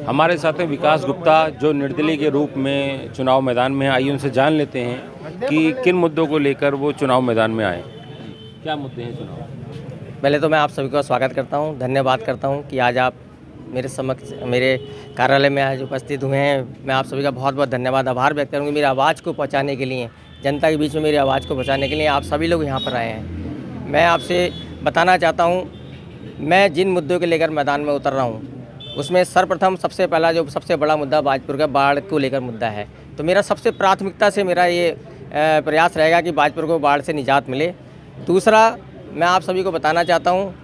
हमारे साथ हैं विकास गुप्ता, जो निर्दलीय के रूप में चुनाव मैदान में आइए उनसे जान लेते हैं कि किन मुद्दों को लेकर वो चुनाव मैदान में आए। क्या मुद्दे हैं चुनाव? पहले तो मैं आप सभी का स्वागत करता हूं, धन्यवाद करता हूं कि आज आप मेरे समक्ष मेरे कार्यालय में आज उपस्थित हुए हैं। मैं आप सभी का बहुत बहुत धन्यवाद आभार व्यक्त करूँगी मेरी आवाज़ को पहुँचाने के लिए, जनता के बीच में मेरी आवाज़ को पहुँचाने के लिए आप सभी लोग यहाँ पर आए हैं। मैं आपसे बताना चाहता हूँ, मैं जिन मुद्दों के लेकर मैदान में उतर रहा हूँ उसमें सर्वप्रथम सबसे पहला जो सबसे बड़ा मुद्दा बाजपुर का बाढ़ को लेकर मुद्दा है। तो मेरा सबसे प्राथमिकता से मेरा ये प्रयास रहेगा कि बाजपुर को बाढ़ से निजात मिले। दूसरा, मैं आप सभी को बताना चाहता हूँ,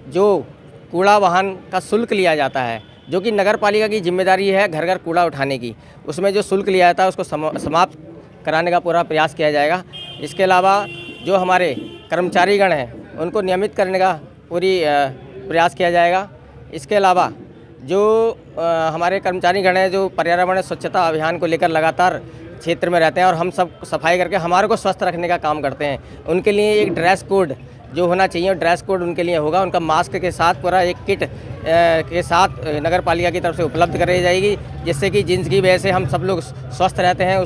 जो कूड़ा वाहन का शुल्क लिया जाता है, जो कि नगर पालिका की जिम्मेदारी है घर घर कूड़ा उठाने की, उसमें जो शुल्क लिया जाता है उसको समाप्त कराने का पूरा प्रयास किया जाएगा। इसके अलावा जो हमारे कर्मचारीगण हैं उनको नियमित करने का पूरी प्रयास किया जाएगा। इसके अलावा जो हमारे कर्मचारीगण हैं जो पर्यावरण स्वच्छता अभियान को लेकर लगातार क्षेत्र में रहते हैं और हम सब सफाई करके हमारे को स्वस्थ रखने का काम करते हैं, उनके लिए एक ड्रेस कोड जो होना चाहिए, ड्रेस कोड उनके लिए होगा। उनका मास्क के साथ पूरा एक किट के साथ नगर पालिका की तरफ से उपलब्ध कराई जाएगी, जिससे कि जिनकी वजह से हम सब लोग स्वस्थ रहते हैं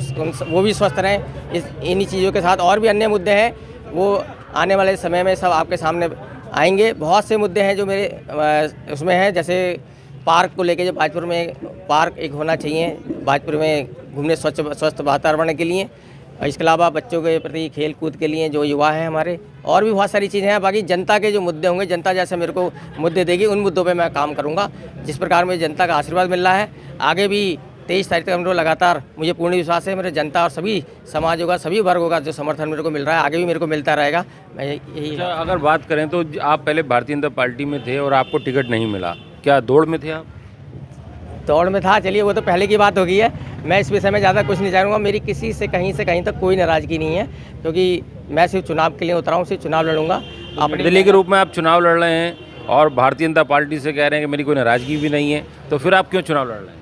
वो भी स्वस्थ रहें। इन्हीं चीज़ों के साथ और भी अन्य मुद्दे हैं, वो आने वाले समय में सब आपके सामने आएंगे। बहुत से मुद्दे हैं जो मेरे उसमें हैं, जैसे पार्क को लेके, जो बाजपुर में पार्क एक होना चाहिए बाजपुर में घूमने स्वस्थ वातावरण के लिए। इसके अलावा बच्चों के प्रति खेल कूद के लिए जो युवा हैं हमारे, और भी बहुत सारी चीज़ें हैं। बाकी जनता के जो मुद्दे होंगे, जनता जैसे मेरे को मुद्दे देगी उन मुद्दों पे मैं काम करूंगा। जिस प्रकार मुझे जनता का आशीर्वाद मिल रहा है, आगे भी 23 तारीख तक हम लोग लगातार, मुझे पूर्ण विश्वास है मेरे जनता और सभी समाजों का, सभी वर्गों का जो समर्थन मेरे को मिल रहा है आगे भी मेरे को मिलता रहेगा। मैं यही अगर बात करें तो आप पहले भारतीय जनता पार्टी में थे और आपको टिकट नहीं मिला, क्या दौड़ में थे आप? दौड़ में था, चलिए वो तो पहले की बात हो गई है। मैं इस विषय में ज़्यादा कुछ नहीं जानूँगा। मेरी किसी से कहीं तक कोई नाराज़गी नहीं है, क्योंकि मैं सिर्फ चुनाव के लिए उतरा हूँ, सिर्फ चुनाव लड़ूंगा। अपने दिल्ली के रूप में आप चुनाव लड़ रहे हैं और भारतीय जनता पार्टी से कह रहे हैं कि मेरी कोई नाराज़गी भी नहीं है, तो फिर आप क्यों चुनाव लड़ रहे हैं?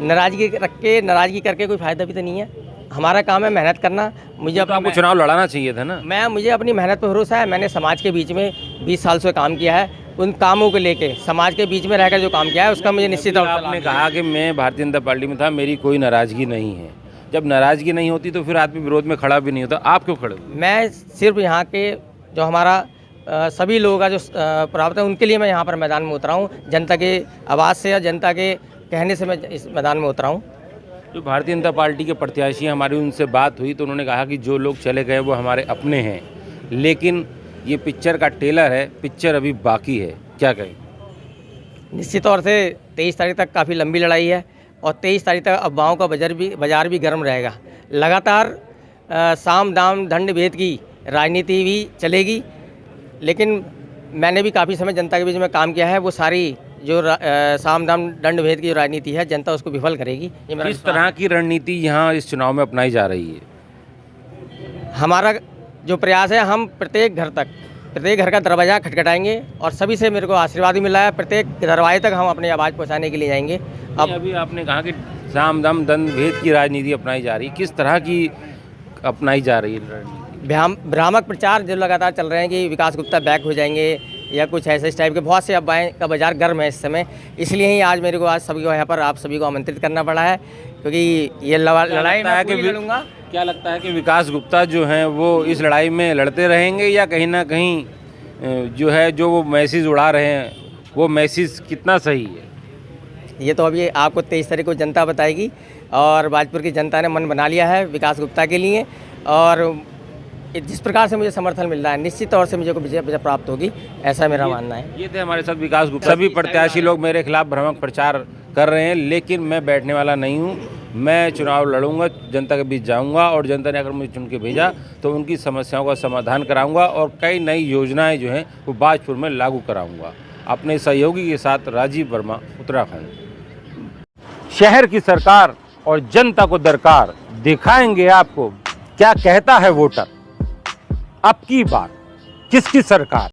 नाराज़गी करके कोई फ़ायदा भी तो नहीं है। हमारा काम है मेहनत करना। मुझे तो आपको चुनाव लड़ाना चाहिए था ना। मुझे अपनी मेहनत पर भरोसा है। मैंने समाज के बीच में 20 साल से काम किया है, उन कामों को लेके समाज के बीच में रहकर जो काम किया है उसका मुझे निश्चित तौर से। आपने कहा कि मैं भारतीय जनता पार्टी में था, मेरी कोई नाराज़गी नहीं है। जब नाराज़गी नहीं होती तो फिर आदमी विरोध में खड़ा भी नहीं होता, आप क्यों खड़े हुए? मैं सिर्फ यहाँ के जो हमारा सभी लोगों का जो प्राप्त है उनके लिए मैं यहाँ पर मैदान में उतरा हूँ। जनता के आवाज़ से या जनता के कहने से मैं इस मैदान में उतरा हूँ। जो भारतीय जनता पार्टी के प्रत्याशी हमारी उनसे बात हुई तो उन्होंने कहा कि जो लोग चले गए वो हमारे अपने हैं, लेकिन ये पिक्चर का ट्रेलर है, पिक्चर अभी बाकी है, क्या कहें? निश्चित तौर से 23 तारीख तक काफ़ी लंबी लड़ाई है और 23 तारीख तक अफवाहों का बाजार भी गर्म रहेगा। लगातार साम दाम दंड भेद की राजनीति भी चलेगी, लेकिन मैंने भी काफ़ी समय जनता के बीच में काम किया है। वो सारी जो साम दाम दंड भेद की जो राजनीति है, जनता उसको विफल करेगी। किस तरह की रणनीति यहाँ इस चुनाव में अपनाई जा रही है? हमारा जो प्रयास है, हम प्रत्येक घर का दरवाज़ा खटखटाएंगे और सभी से मेरे को आशीर्वाद भी मिला है। प्रत्येक दरवाजे तक हम अपनी आवाज़ पहुंचाने के लिए जाएंगे। अभी आपने कहा कि साम दाम दंड भेद की राजनीति अपनाई जा रही है, किस तरह की अपनाई जा रही है रणनीति? भ्रामक प्रचार जो लगातार चल रहे हैं कि विकास गुप्ता बैक हो जाएंगे या कुछ ऐसे इस टाइप के बहुत से अफवाहें का बाजार गर्म है इस समय। इसलिए ही आज मेरे को आज सभी को यहाँ पर आप सभी को आमंत्रित करना पड़ा है, क्योंकि ये लड़ाई मैं पूरी लड़ूंगा। क्या लगता है कि विकास गुप्ता जो हैं वो इस लड़ाई में लड़ते रहेंगे, या कहीं ना कहीं जो है जो वो मैसेज उड़ा रहे हैं वो मैसेज कितना सही है? ये तो अभी आपको 23 तारीख को जनता बताएगी, और बाजपुर की जनता ने मन बना लिया है विकास गुप्ता के लिए। और जिस प्रकार से मुझे समर्थन मिल रहा है, निश्चित तौर से मुझे को विजय प्राप्त होगी, ऐसा मेरा मानना है। ये थे हमारे साथ विकास गुप्ता। सभी प्रत्याशी लोग मेरे खिलाफ भ्रामक प्रचार कर रहे हैं, लेकिन मैं बैठने वाला नहीं हूँ। मैं चुनाव लड़ूंगा, जनता के बीच जाऊंगा, और जनता ने अगर मुझे चुन के भेजा तो उनकी समस्याओं का समाधान कराऊंगा और कई नई योजनाएं जो हैं वो बाजपुर में लागू कराऊंगा। अपने सहयोगी के साथ राजीव वर्मा, उत्तराखंड। शहर की सरकार और जनता को दरकार, दिखाएंगे आपको क्या कहता है वोटर। अब की बार किसकी सरकार?